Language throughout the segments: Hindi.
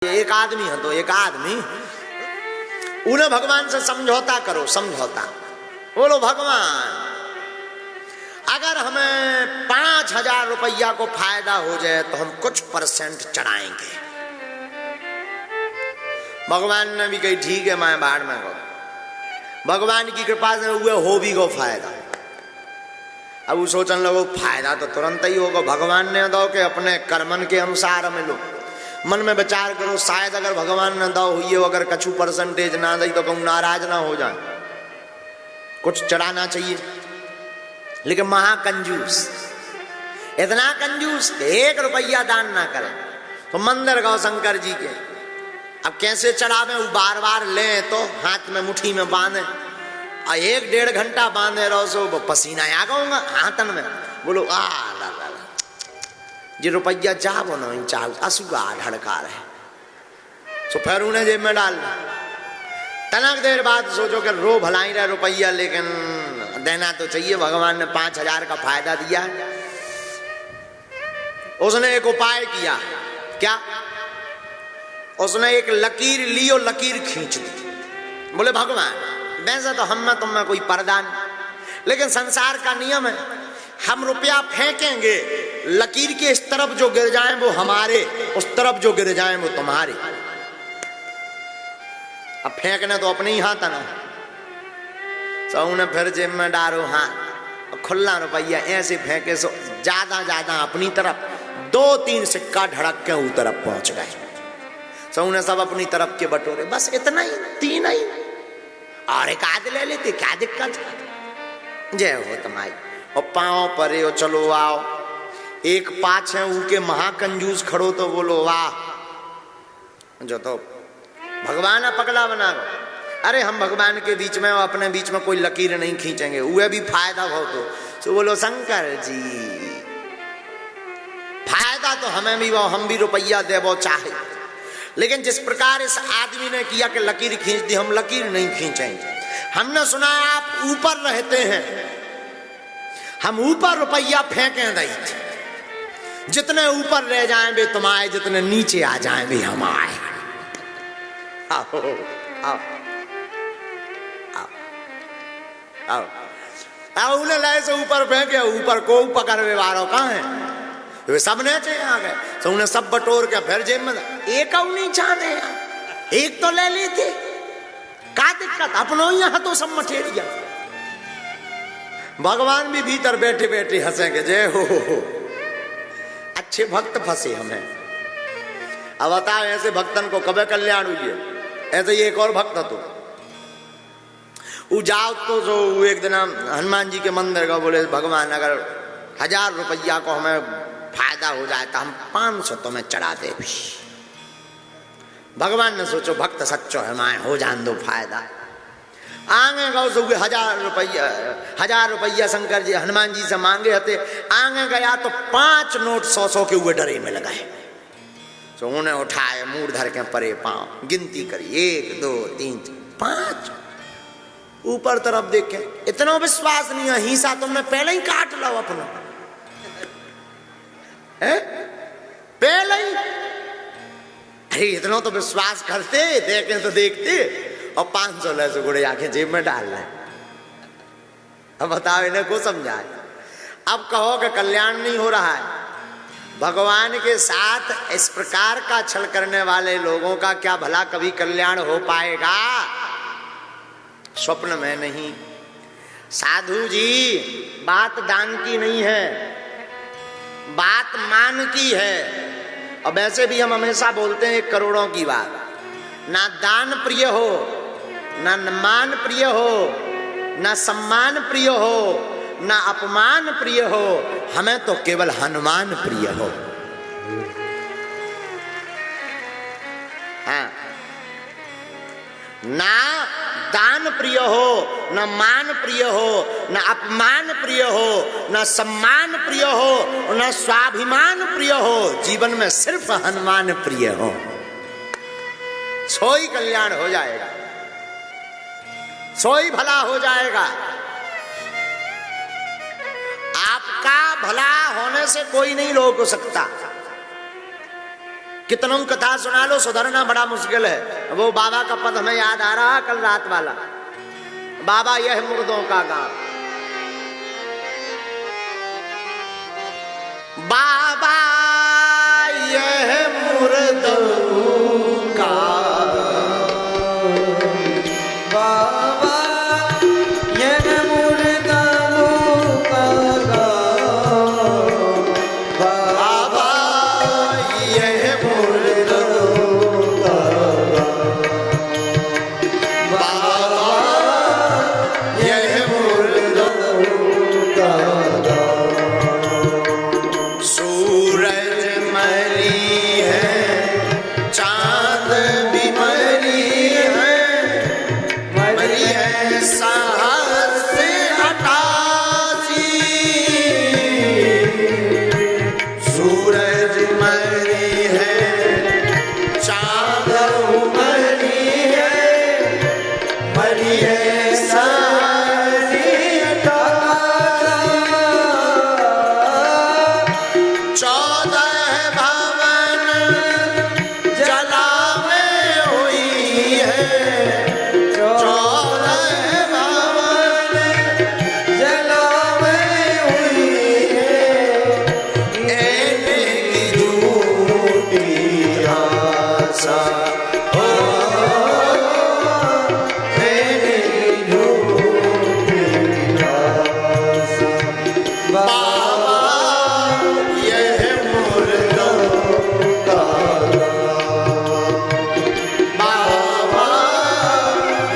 एक आदमी है तो एक आदमी, उन्हें भगवान से समझौता करो, समझौता बोलो भगवान अगर हमें 5,000 रुपया को फायदा हो जाए तो हम कुछ % चढ़ाएंगे। भगवान ने भी कही ठीक है, मैं बाढ़ में गो, भगवान की कृपा से हुए हो भी गो फायदा। अब वो सोचने लगो फायदा तो तुरंत ही होगा, भगवान ने दो के अपने कर्मन के अनुसार मिलो। मन में विचार करो शायद अगर भगवान ने दो हुई अगर कछु % ना दई तो कहूं नाराज ना हो जाए, कुछ चढ़ाना चाहिए। लेकिन महाकंजूस, इतना कंजूस 1 रुपया दान ना करे। तो मंदिर गौ शंकर जी के, अब कैसे चढ़ावे, वो बार बार ले तो हाथ में मुट्ठी में बांधे और 1-1.5 घंटा बांधे रहो सो पसीना आ गऊंगा हाथन में। बोलो आ ला ला ला जी रुपया जाबो नहीं चाल असुआ ढड़का रहे। तो फिर उन्हें जेब में डाल तनक देर बाद सोचो कि रो भलाई रहा रुपया, लेकिन देना तो चाहिए, भगवान ने 5,000 का फायदा दिया। उसने एक उपाय किया, क्या? उसने एक लकीर ली और लकीर खींच दी। बोले भगवान वैसे तो हम में तुम में कोई पर्दा नहीं, लेकिन संसार का नियम है, हम रुपया फेंकेंगे, लकीर के इस तरफ जो गिर जाए वो हमारे, उस तरफ जो गिर जाए वो तुम्हारे। अब फेंकने तो अपने ही हाथ ना, तो उन्हें फिर जेब में डालो हाथ और खुला रुपया ऐसे फेंके सो ज्यादा ज्यादा अपनी तरफ 2-3 सिक्का धड़क के उस तरफ पहुंच गए। तो उन्हें सब अपनी तरफ के बटोरे, बस इतना ही, 3 ही, और एक आध ले लेते, क्या दिक्कत? जय हो तुम्हारी। और पाँव परे हो, चलो आओ। एक पाछे उनके महाकंजूस खड़ो तो बोलो वाह, जो तो भगवान पगला बना गो। अरे हम भगवान के बीच में और अपने बीच में कोई लकीर नहीं खींचेंगे, वह भी फायदा हो तो बोलो शंकर जी फायदा तो हमें भी वो, हम भी रुपया दे वो चाहे, लेकिन जिस प्रकार इस आदमी ने किया कि लकीर खींच दी, हम लकीर नहीं खींचेंगे। हमने सुना आप ऊपर रहते हैं, हम ऊपर रुपया फेंके दई थे, जितने ऊपर रह जाएं वे तुम आए, जितने नीचे आ जाएं वे हम आए। आओ आओ आओ आओ, उन्हें लाए से ऊपर फेंके, ऊपर को पकड़ वे वालों कहाँ है, वे सब नीचे आ गए। तो उन्हें सब बटोर के फिर जेब में, एक नहीं चाहते, एक तो ले लेते, क्या दिक्कत, अपनों यहाँ तो सब मटेरिया। भगवान भी भीतर बैठे बैठे हंसेंगे, जय हो अच्छे भक्त फंसे हमें। अब बताओ ऐसे भक्तन को कभी कल्याण हुई है? ऐसे ही एक और भक्त तो जाओ तो जो एक दिन हनुमान जी के मंदिर का, बोले भगवान अगर 1,000 रुपया को हमें फायदा हो जाए तो हम 500 तुम्हें चढ़ा दे। भगवान ने सोचो भक्त सच्चो है, माए हो जान दो फायदा। आगे गौ से 1,000 रुपया शंकर जी हनुमान जी से मांगे हते। आगे गया तो 5 नोट 100-100 के हुए डरे में लगाए। तो उन्हें उठाए, मूड धर के परे पांव, गिनती करी 1 2 3 5, ऊपर तरफ देखे, इतना विश्वास नहीं है, हिस्सा तुमने पहले ही काट लो अपना, पहले ही। अरे इतना तो विश्वास करते, देखे तो देखते, और 500 ले से गुड़े आके जेब में डाल रहे। अब बताओ इन्हें को समझाए। अब कहो कि कल्याण नहीं हो रहा है, भगवान के साथ इस प्रकार का छल करने वाले लोगों का क्या भला कभी कल्याण हो पाएगा? स्वप्न में नहीं। साधु जी बात दान की नहीं है, बात मान की है। और वैसे भी हम हमेशा बोलते हैं 1 करोड़ों की बात, ना दान प्रिय हो, ना मान प्रिय हो, ना सम्मान प्रिय हो, ना अपमान प्रिय हो, हमें तो केवल हनुमान प्रिय हो। हाँ, ना दान प्रिय हो, ना मान प्रिय हो, ना अपमान प्रिय हो, ना सम्मान प्रिय हो, ना स्वाभिमान प्रिय हो, जीवन में सिर्फ हनुमान प्रिय हो, सोई कल्याण हो जाएगा, सोई भला हो जाएगा। आपका भला होने से कोई नहीं रोक सकता, कितनों कथा सुना लो, सुधरना बड़ा मुश्किल है। वो बाबा का पद हमें याद आ रहा कल रात वाला, बाबा यह मुर्दों का गांव, बाबा यह मुर्दों का, बाबा यह मुर्दों का गाँव, बाबा यह मुर्दों का गाँव, बाबा यह मुर्दों का गाँव। सूरज मरी है, चांद भी मरी है, मरी है साहस से हठासी। सूरज मरी है, चांद मरी है साहस से हठासी। 14 भवन जलावे हुई है, 14 भवन जलावे हुई है, एने की झूठी आशा, ओ एने की झूठी आशा। बाबा यह मुर्दों का गाँव, बाबा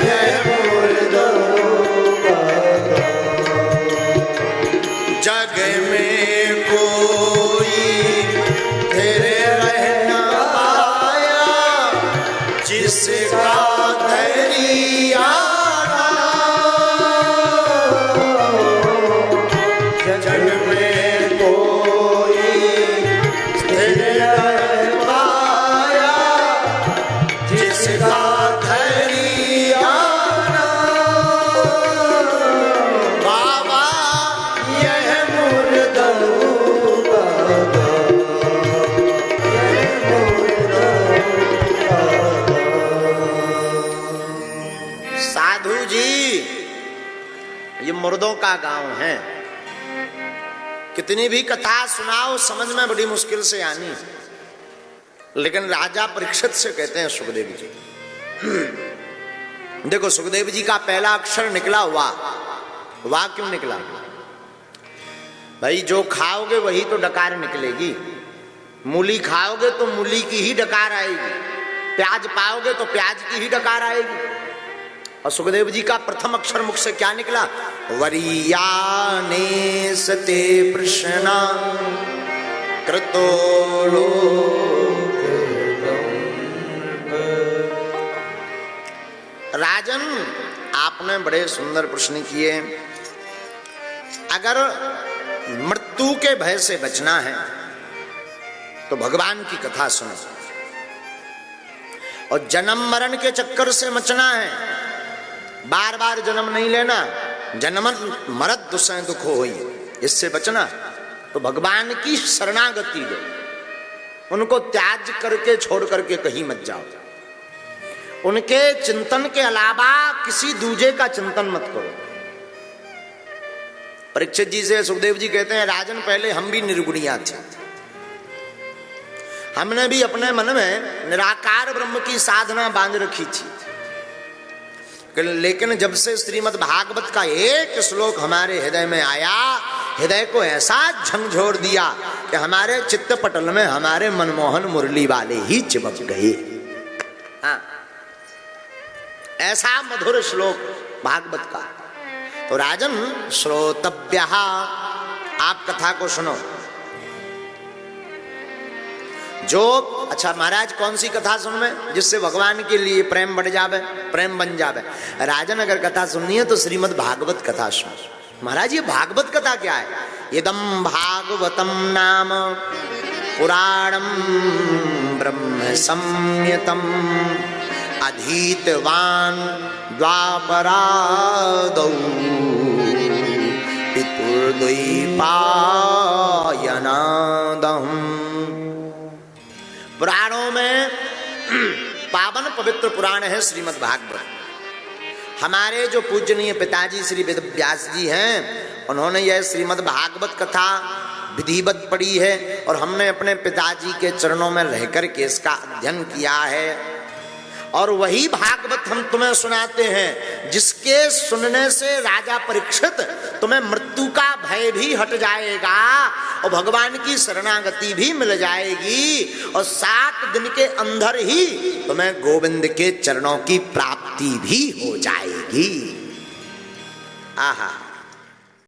यह मुर्दों का गाँव। जग में कोई तेरे रह न पाया, जिसका दरिया जग में कोई स्थिर रह पाया, जिसका दरिया बाबा यह मुर्दों का गाँव, यह मुर्दों का गाँव। साधु जी, ये मुर्दों का गांव है। कितनी भी कथा सुनाओ समझ में बड़ी मुश्किल से आनी, लेकिन राजा परीक्षित से कहते हैं सुखदेव जी, देखो सुखदेव जी का पहला अक्षर निकला वाह। वाह क्यों निकला? भाई जो खाओगे वही तो डकार निकलेगी। मूली खाओगे तो मूली की ही डकार आएगी, प्याज पाओगे तो प्याज की ही डकार आएगी। और सुखदेव जी का प्रथम अक्षर मुख से क्या निकला? वरीयाने सते प्रश्ना कृतो राजन, आपने बड़े सुंदर प्रश्न किए। अगर मृत्यु के भय से बचना है तो भगवान की कथा सुनो, और जन्म मरण के चक्कर से बचना है, बार बार जन्म नहीं लेना, जन्म मरत दुसह दुख होई, इससे बचना तो भगवान की शरणागति दो, उनको त्याग करके छोड़ करके कहीं मत जाओ। उनके चिंतन के अलावा किसी दूजे का चिंतन मत करो। परीक्षित जी से सुखदेव जी कहते हैं, राजन पहले हम भी निर्गुणिया थे, हमने भी अपने मन में निराकार ब्रह्म की साधना बांध रखी थी, लेकिन जब से श्रीमद् भागवत का एक श्लोक हमारे हृदय में आया, हृदय को ऐसा झंझोर दिया कि हमारे चित्त पटल में हमारे मनमोहन मुरली वाले ही चिपक गए। हाँ, ऐसा मधुर श्लोक भागवत का। तो राजन श्रोतव्यः, आप कथा को सुनो। जो अच्छा महाराज कौन सी कथा सुन में जिससे भगवान के लिए प्रेम बढ़ जावे, प्रेम बन जावे? राजन अगर कथा सुननी है तो श्रीमद् भागवत कथा सुन। महाराज ये भागवत कथा क्या है? इदं भागवतम नाम पुराणम ब्रह्म संयतम अधीतवान द्वापरादौ पितुर्द्वैपायनादहम् पुराणों में पावन पवित्र पुराण है श्रीमद् भागवत। हमारे जो पूजनीय पिताजी श्री वेद व्यास जी हैं, उन्होंने यह श्रीमद् भागवत कथा विधिवत पढ़ी है और हमने अपने पिताजी के चरणों में रहकर के इसका अध्ययन किया है। और वही भागवत हम तुम्हें सुनाते हैं जिसके सुनने से राजा परीक्षित तुम्हें मृत्यु का भय भी हट जाएगा और भगवान की शरणागति भी मिल जाएगी और 7 दिन के अंदर ही तुम्हें गोविंद के चरणों की प्राप्ति भी हो जाएगी। आहा।